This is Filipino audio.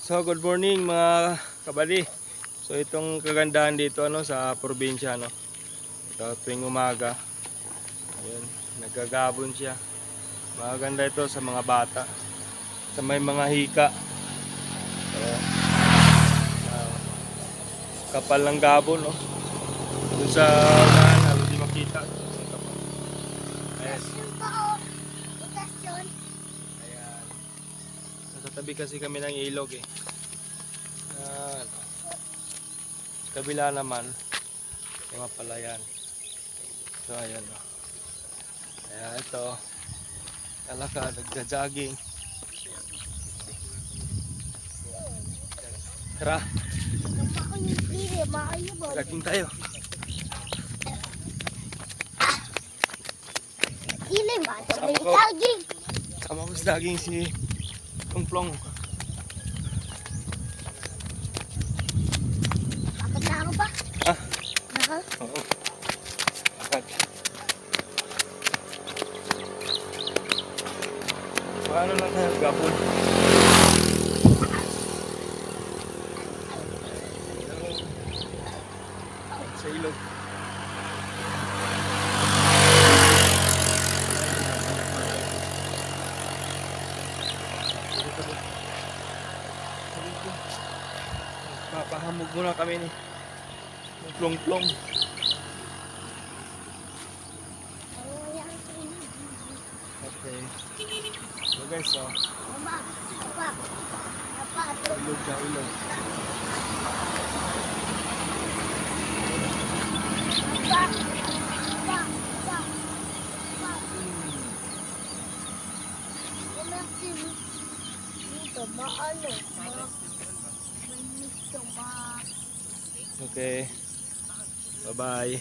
So good morning mga kabali. So itong kagandahan dito sa probinsya Ito tuwing umaga. Ayun, nagagabon siya. Maganda ito sa mga bata. Sa may mga hika. So, kapal ng gabon Doon sa unahan, halos di makita. Ayan. Ayan. Nasa tabi kasi kami ng ilog Ayan. Kabila naman may mapalayan. So ayan Ayan ito. Kalaka, nagja-jogging. Tara. Jogging tayo. Sama ko sa jogging si Plong. Bakit na ako ba? Ha? Naka? Oo. Bakit? Paano lang tayo gabon? Sa ilog. Papahamog muna kami ni Plong-Plong. Okay. So guys, ilog na ilog. Okay. Bye-bye.